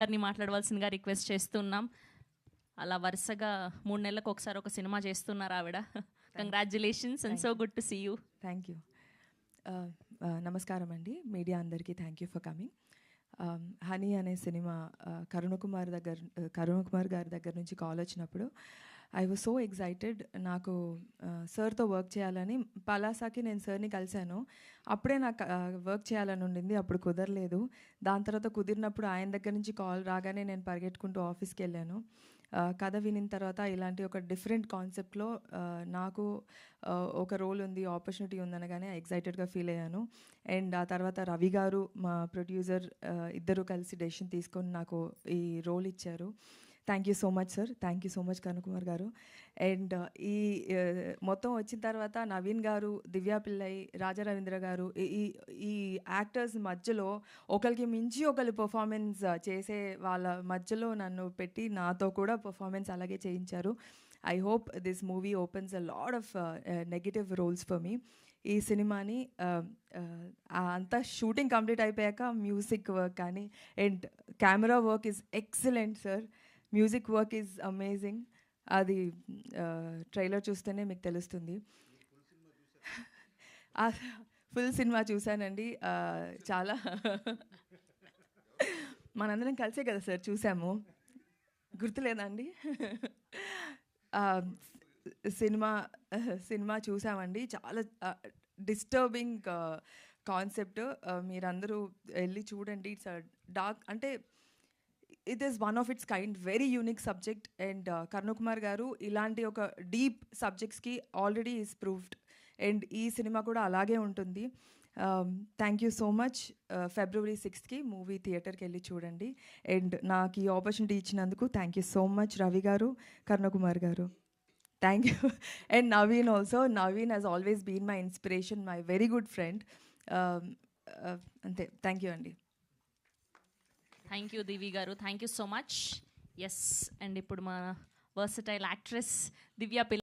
గారిని మాట్లాడవలసిందిగా రిక్వెస్ట్ చేస్తున్నాం. అలా వరుసగా 3 నెలలకు ఒకసారి ఒక సినిమా చేస్తున్నారు ఆవిడ. Congratulations and so good to see you. Thank you. నమస్కారం అండి మీడియా అందరికీ. Thank you for coming. Honey అనే సినిమా కరుణ్ కుమార్ గారి దగ్గర నుంచి కాల్ వచ్చినప్పుడు ఐ వాజ్ సో ఎక్సైటెడ్. నాకు సార్తో వర్క్ చేయాలని, పలాసాకి నేను సార్ని కలిశాను. అప్పుడే నాకు వర్క్ చేయాలని ఉండింది, అప్పుడు కుదరలేదు. దాని తర్వాత కుదిరినప్పుడు ఆయన దగ్గర నుంచి కాల్ రాగానే నేను పరిగెట్టుకుంటూ ఆఫీస్కి వెళ్ళాను. కథ వినిన తర్వాత ఇలాంటి ఒక డిఫరెంట్ కాన్సెప్ట్లో నాకు ఒక రోల్ ఉంది, ఆపర్చునిటీ ఉందనగానే ఎక్సైటెడ్గా ఫీల్ అయ్యాను. అండ్ ఆ తర్వాత రవి గారు, మా ప్రొడ్యూసర్, ఇద్దరు కలిసి డెసిషన్ తీసుకొని నాకు ఈ రోల్ ఇచ్చారు. Thank you so much sir. Thank you so much Karun Kumar గారు. అండ్ ఈ మొత్తం వచ్చిన తర్వాత నవీన్ గారు, దివ్యా పిల్లై, రాజా రవీంద్ర గారు, ఈ యాక్టర్స్ మధ్యలో ఒకరికి మించి ఒకరు పర్ఫార్మెన్స్ చేసే వాళ్ళ మధ్యలో నన్ను పెట్టి నాతో కూడా పర్ఫార్మెన్స్ అలాగే చేయించారు. I hope this movie opens a lot of negative roles for me. ఈ సినిమాని అంతా షూటింగ్ కంప్లీట్ అయిపోయాక మ్యూజిక్ వర్క్ కానీ and camera work is excellent sir. Music work is amazing. అది ట్రైలర్ చూస్తేనే మీకు తెలుస్తుంది. ఫుల్ సినిమా చూశానండి. చాలా మనందరం కలిసే కదా సార్ చూసాము, గుర్తులేదండి? సినిమా చూసామండి. చాలా డిస్టర్బింగ్ కాన్సెప్ట్. మీరందరూ వెళ్ళి చూడండి. ఇట్స్ డార్క్, అంటే it is one of its kind, very unique subject. And Karun Kumar గారు ఇలాంటి ఒక డీప్ సబ్జెక్ట్స్కి ఆల్రెడీ ఈజ్ ప్రూవ్డ్. అండ్ ఈ సినిమా కూడా అలాగే ఉంటుంది. Thank you so much. February 6th movie థియేటర్కి వెళ్ళి చూడండి. అండ్ నాకు ఈ ఆపర్చునిటీ ఇచ్చినందుకు thank you so much Ravi గారు, కరుణ్ కుమార్ గారు. Thank you. And Naveen also. Naveen has always been my inspiration, my very good friend. అంతే. థ్యాంక్ యూ అండి. థ్యాంక్ యూ దివి గారు. Thank you so much. Yes, and ఇప్పుడు మా వర్సటైల్ యాక్ట్రెస్ దివ్యా పిల్లై